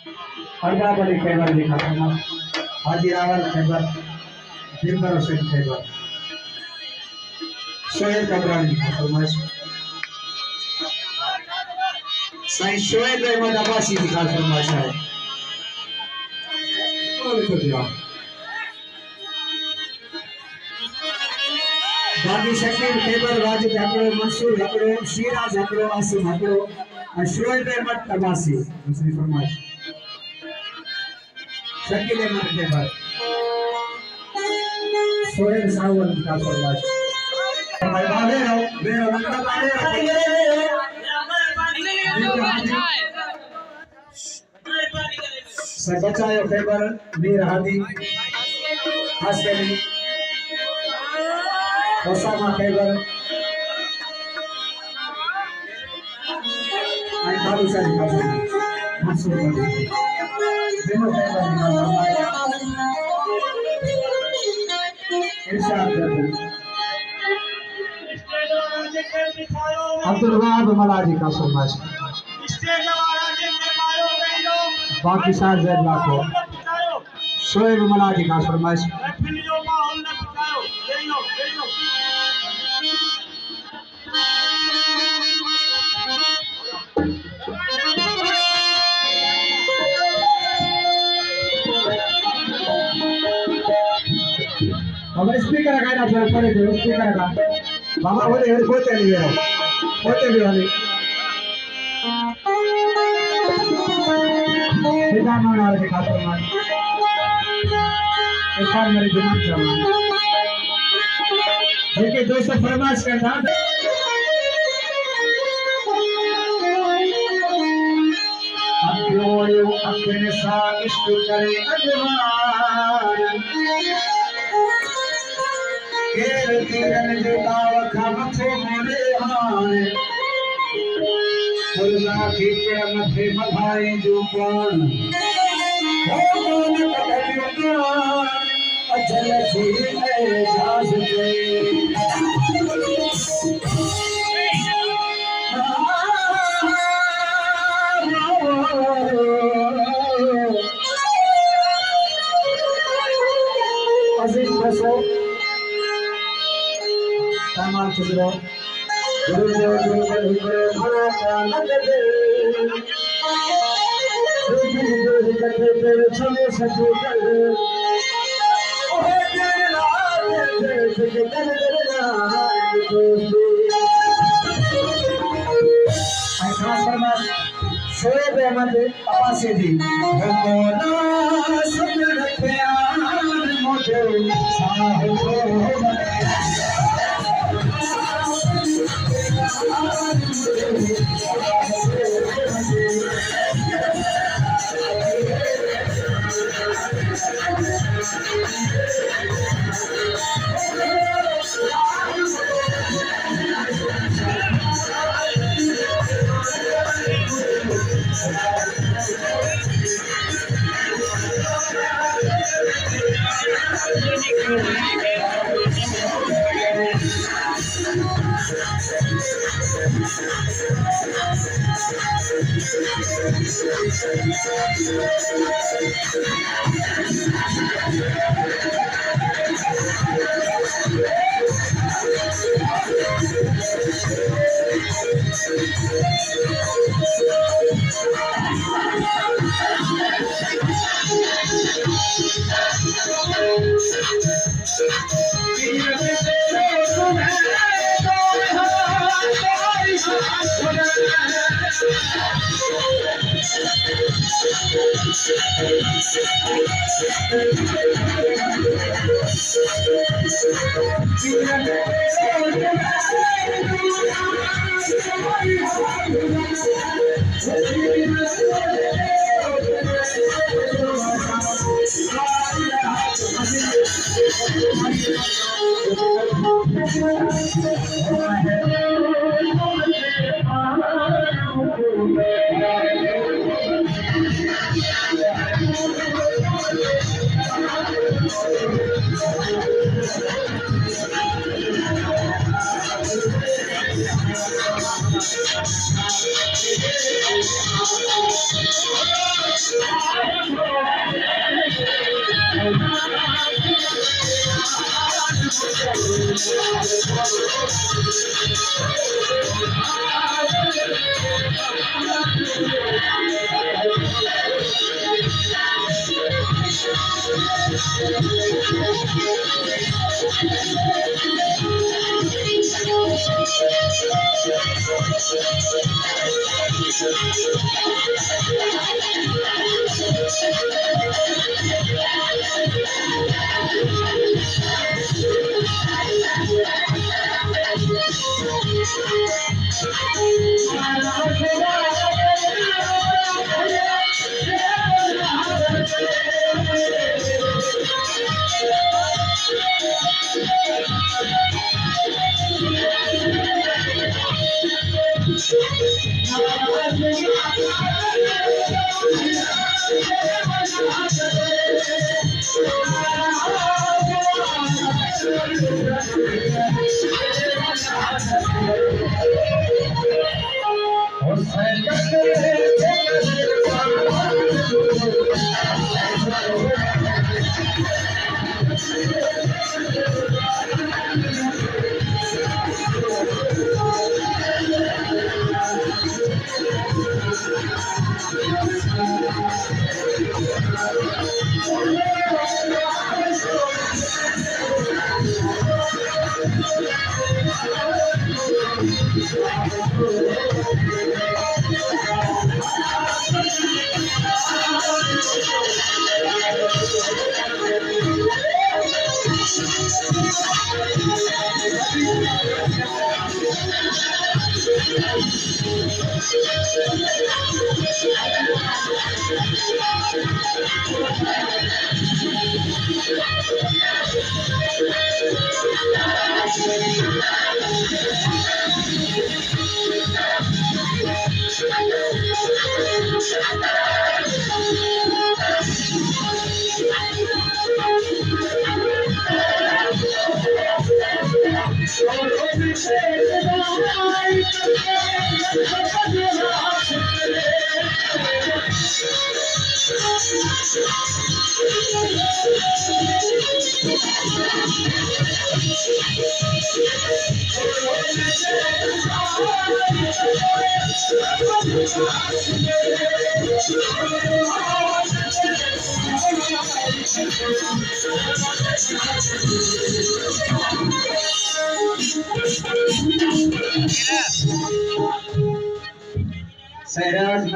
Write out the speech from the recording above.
अरबाब अली खैबर लिखा था, हाजी रावल खैबर, जिंदर हुसैन खैबर, शोएब कबरानी लिखा फरमाइश, साईं शोएब अहमद अब्बासी लिखा फरमाइश है। बाकी शकील खैबर, वाजिद हकड़ो, मंसूर हकड़ो, शिराज हकड़ो, आसिम हकड़ो, शोएब अहमद अब्बासी दूसरी फरमाइश। शकील अहमद खैबर, शोएब सावल का फरमाइश। बाले रहो, बेरो लंका बाले रहो। सब बचायो खैबर, मीर हादी, हसनी, ओसामा खैबर, आई बाबू साहब का मंसूर अली, बेनो खैबर निकाल इरशाद करते अब्दुल वहाब मलाजी का फरमाइश। बाकी साथ ज़ैद लाखो शोएब मलाजी का फरमाइश। अब स्पीकर का ना चल पड़े थे स्पीकर का बाबा बोले यार होते नहीं है होते भी वाले सीधा मान आ रहे खातर मान एक बार मेरे दिमाग चला देखिए दोस्तों फरमाइश करता अब अपने साथ इश्क करे अजवान केर तीरन जो दाव खामथे मोरे हाने फुलना की के मथे मधाई जो कौन हो मन कटलियो अचल जी में जास जे अजीम बसो सामान चुरो गुरु गुरु भगवान नंदे गुरु कथे तेरे छमे सजो कर ओहे तेरे लाल तेरे तेरे ऐसा फरमान शोएब अहमद अब्बासी दी भगवाना सपन प्यार मुझे साहिब Sairaz